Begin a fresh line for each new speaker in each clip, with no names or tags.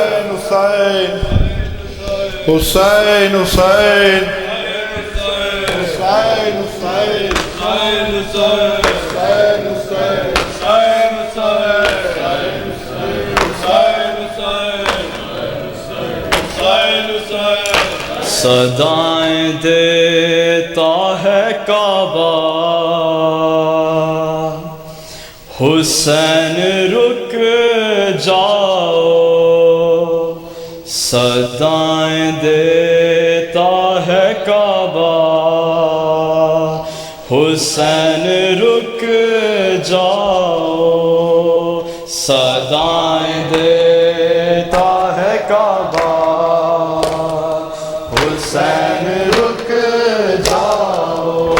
حسین حسین حسین حسین
صدائیں دیتا ہے کعبہ حسین رک جاؤ، صدائیں دیتا ہے کعبہ حسین رک جاؤ، صدائیں دیتا ہے کعبہ حسین رک جاؤ،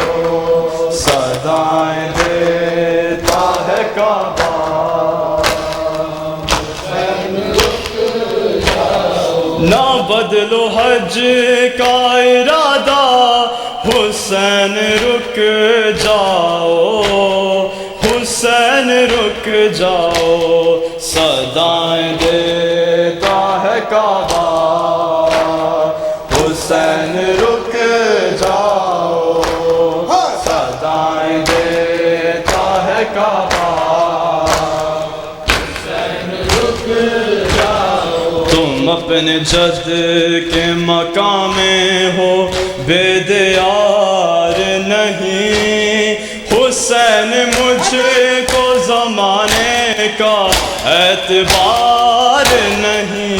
صدائیں دیتا ہے کعبہ حسین رک جاؤ، نہ بدلو حج کا ارادہ حسین رک جاؤ، حسین رک جاؤ، صدائیں دیتا ہے کعبہ حسین رک جاؤ، صدائیں دیتا ہے کعبہ حسین رک جاؤ، تم اپنے جد کے مقام میں ہو بیدیار نہیں، حسین مجھ کو زمانے کا اعتبار نہیں،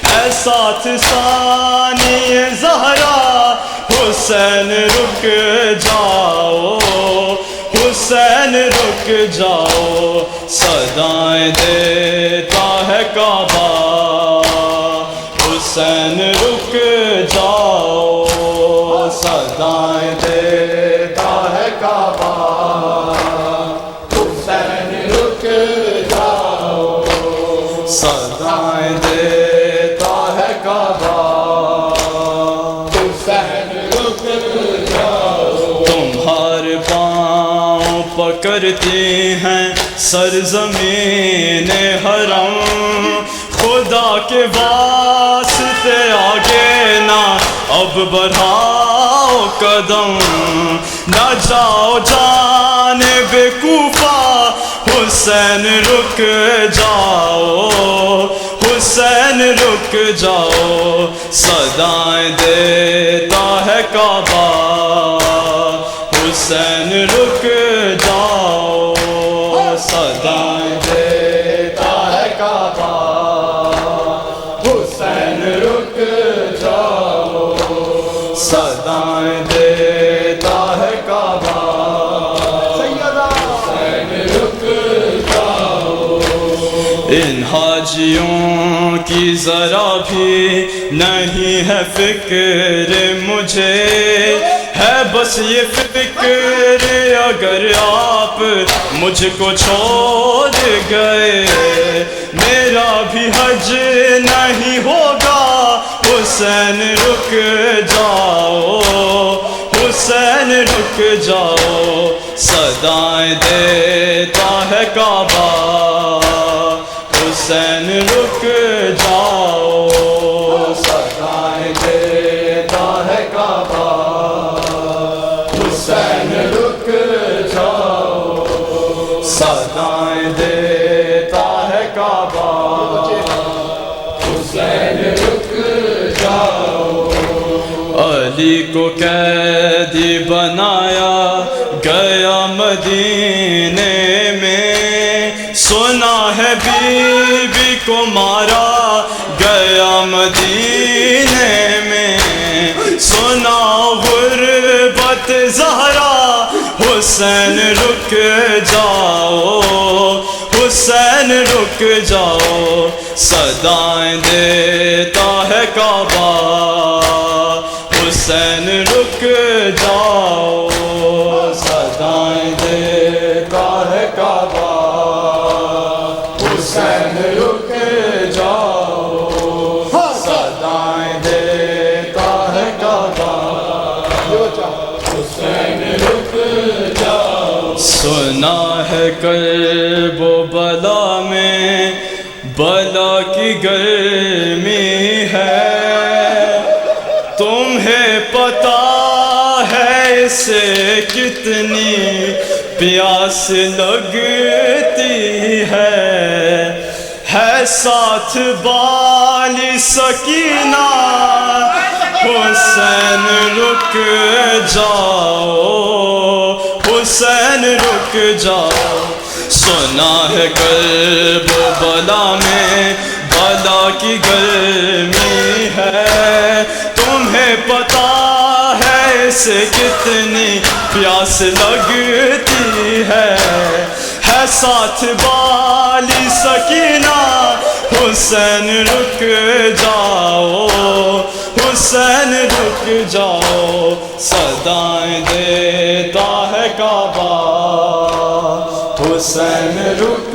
اے ساتھ ثانی زہرا حسین رک جاؤ، حسین رک جاؤ، صدائیں دیتا ہے کعبہ حسین رک جاؤ، صدائیں دیتا ہے کعبہ حسین رک جاؤ، صدائیں دیتا ہے کعبہ حسین رک جاؤ، تمہارے پاؤں پکڑتی ہیں سرزمین حرم، خدا کے واسطے آگے نہ اب بڑھاؤ قدم، نہ جاؤ جانب کوفہ حسین رک جاؤ، حسین رک جاؤ، صدائیں دیتا ہے کعبہ حسین رک جاؤ، صدائیں دیتا ہے کعبہ حسین رک جاؤ، صدائیں دیتا ہے کعبہ حسین رک جاؤ، ان حاجیوں کی ذرا بھی نہیں ہے فکر مجھے، ہے بس یہ فکر اگر آپ مجھ کو چھوڑ گئے میرا بھی حج نہیں ہوگا، حسین رک جاؤ، حسین رک جاؤ، صدائیں دیتا ہے کعبہ حسین رک جاؤ، صدائیں دیتا ہے کعبہ حسین رک جاؤ، صدائیں دیتا ہے کعبہ حسین رک جاؤ، علی کو قیدی بنایا گیا مدینے میں، سنا ہے بی بی کو مارا گیا مدینے میں، سنا غربت زہرا حسین رک جاؤ، حسین رک جاؤ، صدائیں دیتا ہے کعبہ حسین رک جاؤ، صدائیں دیتا ہے کعبہ حسین رک جاؤ، صدائیں دیتا ہے کعبہ حسین رک جاؤ، سنا ہے کرب و بلا میں بلا کی گرمی ہے، تمہیں پتا ہے اسے کتنی پیاس لگتی ہے ساتھ بالی سکینہ، حسین رک جاؤ، حسین رک جاؤ، سنا ہے قلب بلا میں بلا کی گرمی ہے، تمہیں پتا ہے اسے کتنی پیاس لگتی ہے ساتھ بالی سکینہ، حسین رک جاؤ، حسین رک جاؤ، صدائیں دیتا ہے کعبہ، حسین رک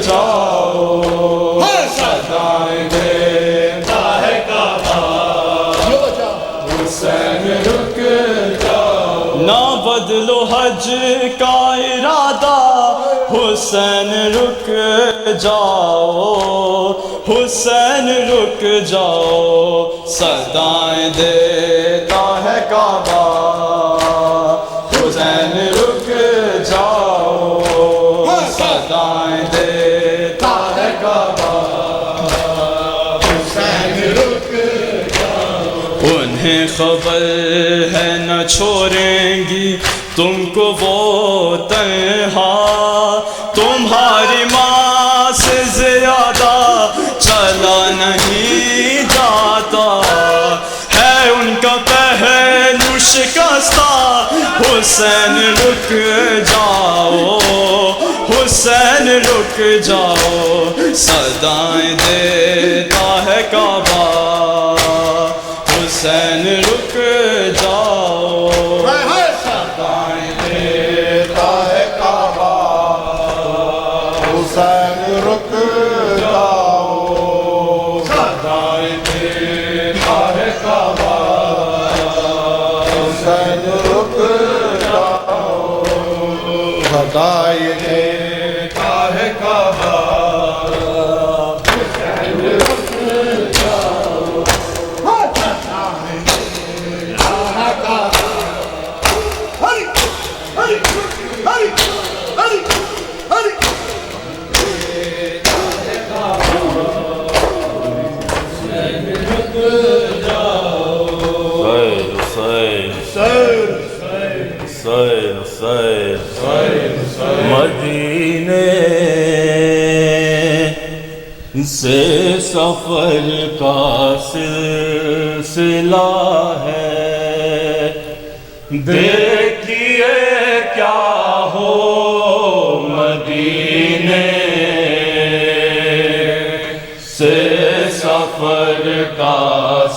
جاؤ، صدائیں دیتا ہے کعبہ، حسین رک جاؤ، نہ بدلو حج کا ارادہ، حسین رک جاؤ، حسین رک جاؤ، صدائیں دیتا ہے کعبہ، حسین رک جاؤ، صدائیں دیتا ہے کعبہ، حسین رک جاؤ، انہیں خبر ہے نہ چھوڑیں گی تم کو وہ تنہا، تمہاری ماں سے زیادہ چلا نہیں جاتا ہے ان کا پہلو شکستہ، حسین رک جاؤ، حسین رک جاؤ، صدائیں دیتا ہے کعبہ، حسین رک جاؤ، صدائیں دیتا ہے کعبہ، حسین رک جاؤ، صدائیں دیتا ہے کعبہ، حسین رک جاؤ، صدائیں دیتا ہے کعبہ، حسین رک جاؤ، صدائیں دیتا ہے کعبہ،
مدینے سے سفر کا سلسلہ ہے، دیکھیے کیا ہو مدینے سے سفر کا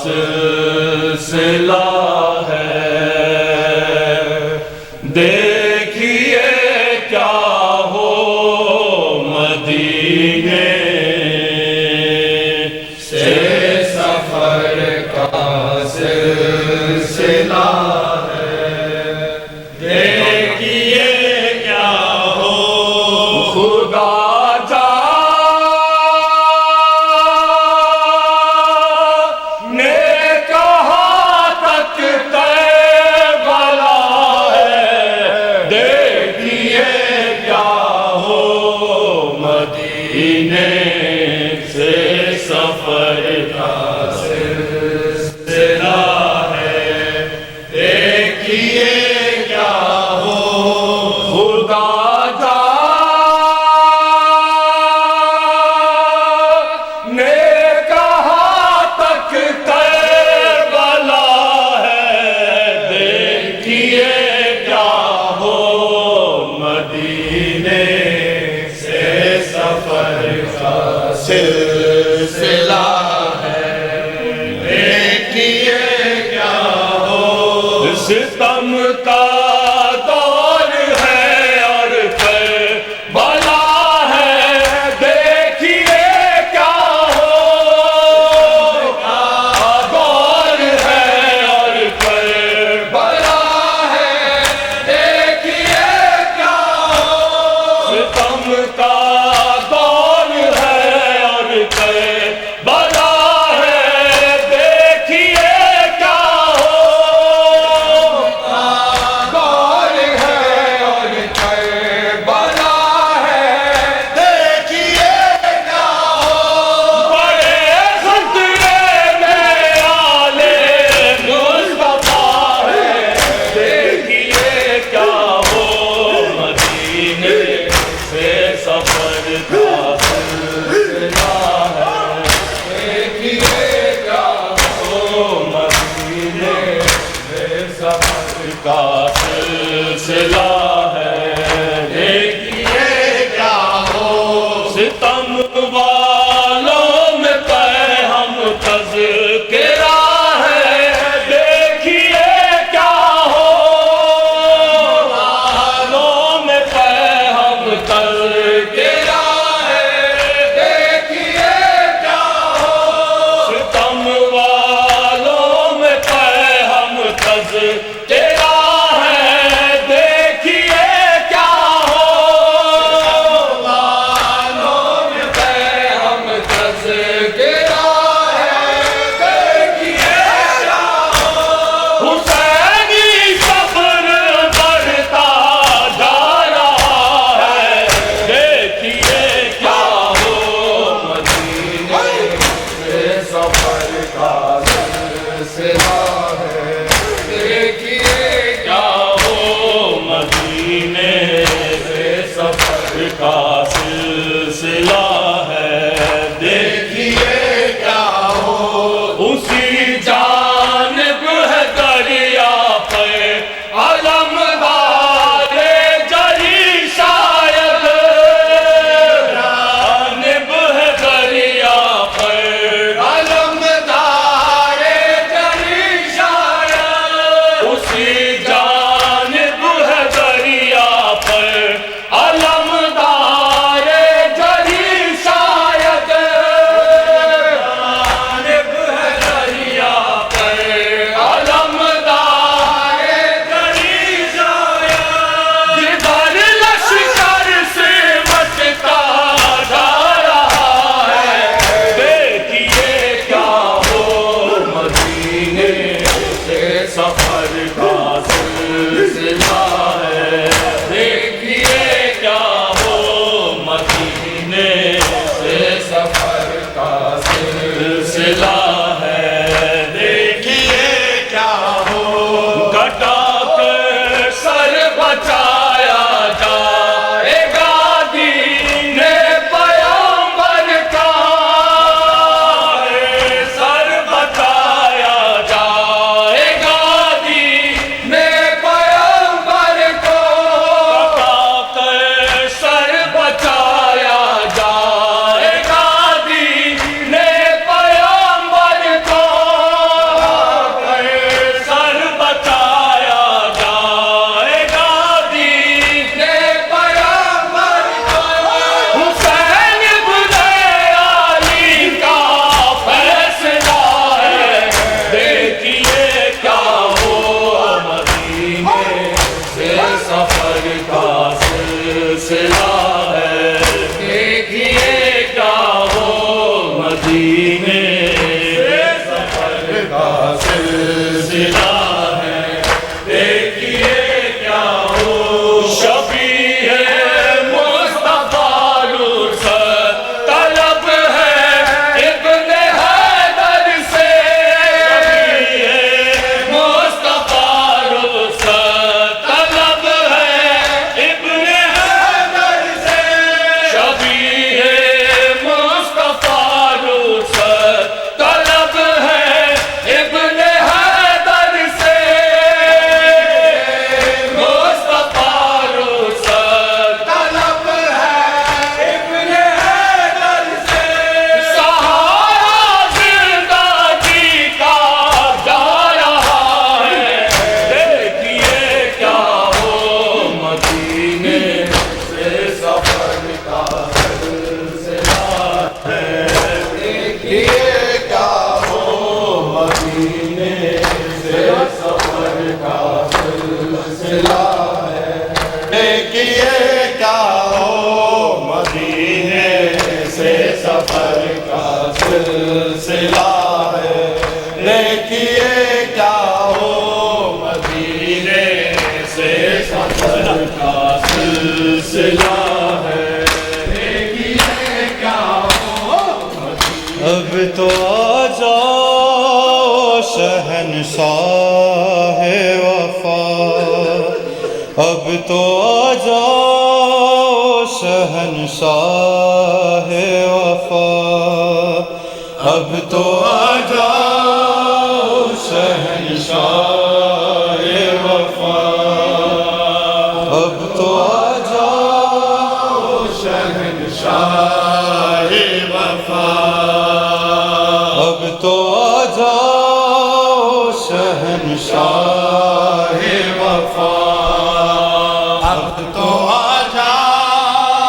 سلسلہ ہے، دیکھیے کیا ہو مدینے سے سفر کا سلسلہ ہے، دیکھیے کیا ہو خدا نے کہا تک تذکرہ ہے دیکھیے کیا ہو ستم والوں میں ہم تذکرہ ہے دیکھیے کیا ہو والوں میں ہم تذکرہ ہے دیکھیے کیا ہو حسینی صبر بڑھتا جا رہا ہے دیکھیے کیا ہو مدینے سے سفر کا سلسلہ ہے دیکھیے کیا ہو مدینے سے سفر کا سلسلہ ہے دیکھیے کیا ہو اسی جانب ہے دریا پہ علمدار جری شاید جانب ہے دریا پہ علمدار جری شاید اسی جانب ہے دریا پہ علمدار جری شاید جانب ہے دریا پہ علمدار جری شاید جدھر لشکر سے مچتا جا رہا ہے دیکھیے کیا ہو مدینے سے سفر کا سلسلہ ہے دیکھیے کیا ہو مدینے سے سفر کا سلسلہ ہے دیکھیے کیا ہو کٹا کے سر بچایا جائے گا دین پیغمبر کا سر بچایا جائے گا دین پیغمبر کو کٹا کے سر بچایا جائے گا دین پیغمبر کو سر بچایا جائے گا دین پیغمبر کو حسین ابن علی کا فیصلہ ہے دیکھیے کیا ہو مدینے سے سفر کا سلسلہ ہے دیکھیے کیا ہو مدینے سے سفر کا سلسلہ ہے دیکھیے کیا ہو شفیع مصطفیٰ رخصت طلب ہے ابن حیدر سے شفیع مصطفیٰ رخصت طلب ہے ابن حیدر سے شفیع مصطفیٰ رخصت طلب ہے ابن حیدر سے مصطفیٰ رخصت طلب ہے ابن حیدر سے سہارا زندگی کا جا رہا ہے دیکھیے کیا ہو مدینے سے سفر کا سلسلہ ہے دیکھیے کیا ہو مدینے سے سفر کا سلسلہ ہے
دیکھیے کیا ہو مدینے سے سفر کا سلسلہ ہے دیکھیے کیا ہو مدینے سے سفر کا سلسلہ ہے دیکھیے کیا ہو
اب تو آ جاؤ شہنشاہ وفا اب تو آ جاؤ شہنشاہ وفا اب تو آ جاؤ شہنشاہ وفا اب تو آ جاؤ
شہنشاہ وفا
اب تو آ جاؤ شہنشاہ
وفا اب تو آ جاؤ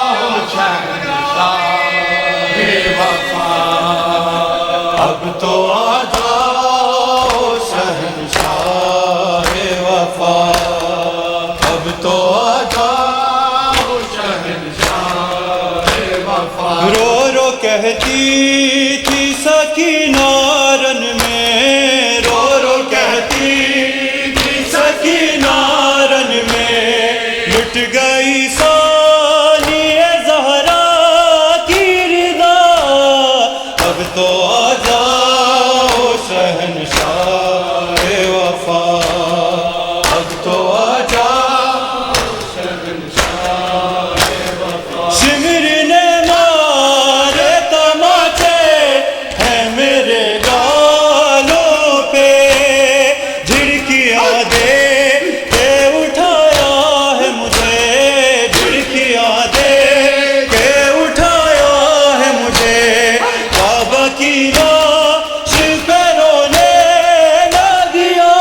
گئی ثانی زہرا کی رضا، اب تو آ جاؤ شہنشاہ وفا، اب تو آ جاؤ شہنشاہ وفا۔ سمر نے مارے تماچے ہیں میرے گالوں پہ، جھڑکیاں دے کے اٹھایا ہے مجھے، جھڑکیاں دے کے اٹھایا ہے مجھے، بابا کی لاش پہ رونے نہ دیا،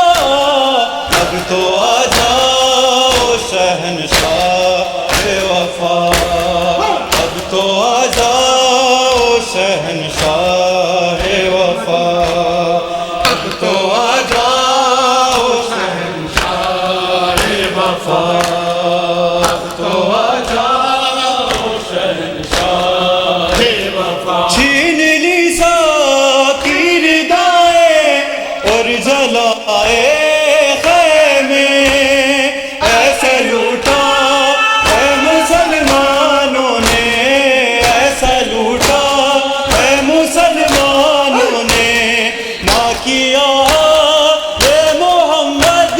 اب تو آ جاؤ شہنشاہ وفا، اب تو آ جاؤ شہنشاہ وفا، اب تو آ جاؤ شہنشاہ وفا، اب تو آ جاؤ شہنشاہ وفا۔ چھین لی ساکی ردائیں اور جلائے خیمے، ایسے لوٹا ہے مسلمانوں نے، ایسا لوٹا ہے مسلمانوں نے، نہ کیا ہے محمد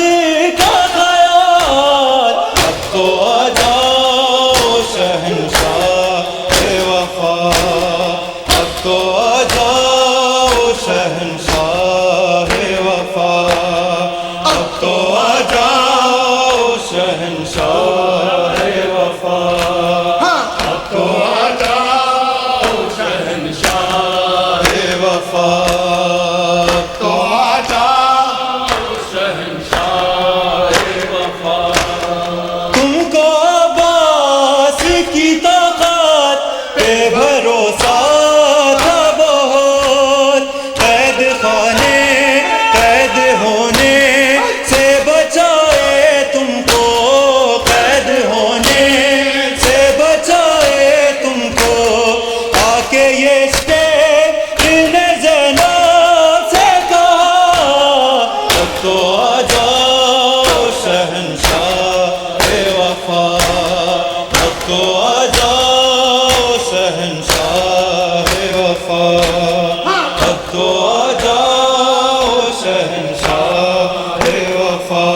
کا خیال، اب تو آ جاؤ شہنشاہ وفا، اب تو آ جاؤ شہنشاہ وفا، اب تو آ جاؤ شہنشاہ وفا، اب تو آ جاؤ شہنشاہ وفا، اب تو آ جاؤ شہنشاہ وفا۔ تم کو عباس کی طاقت پہ بھروسہ تھا بہت، قید خانے قید ہونے سے بچائے تم کو، قید ہونے سے بچائے تم کو، آ کے یہ شیر نے زینب سے کہا، اب تو آ جاؤ شہنشاہ وفا، اب تو آ جاؤ شہنشاہ وفا، اب تو آ جاؤ شہنشاہ وفا،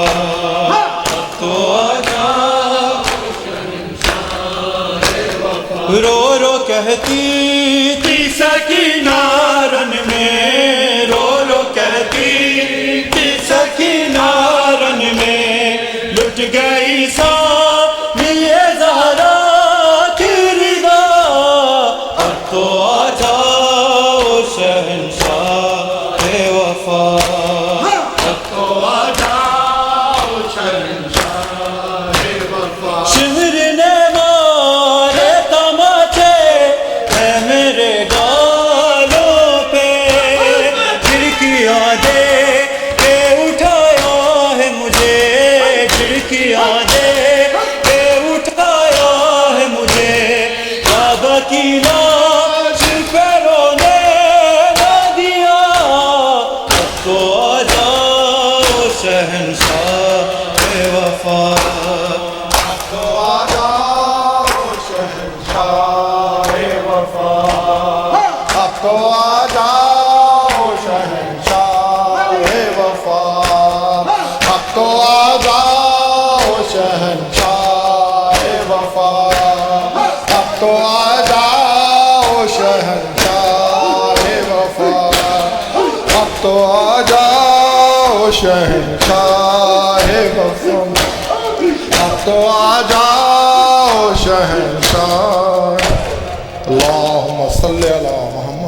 اب تو آ جاؤ شہنشاہ وفا۔ رو رو کہتی تھی سکینہ رن میں، رو رو کہتی تھی سکینہ رن میں، لٹ گئی ثانی زہرا کی رضا، اب تو آ جاؤ شہنشاہ وفا، اب تو آ جاؤ شہنشاہ وفا۔ شہر نے مارے تماچے ہیں میرے گالوں پہ، جھڑکیاں دے کے اٹھایا ہے مجھے، جھڑکیاں دے کے اٹھایا ہے مجھے، بابا کی لاش پہ رونے نہ دیا، اب تو آ جاؤ شہنشاہ وفا،
اب تو آ جاؤ شہنشاہ وفا، اب تو آ جاؤ شہنشاہ وفا، اب تو آ جاؤ شہنشاہ وفا، اب تو آ جاؤ شہنشاہ وفا، اب تو آ جاؤ شہنشاہ وفا، اب تو آ جاؤ شہنشاہ۔ اللہم صلی علی محمد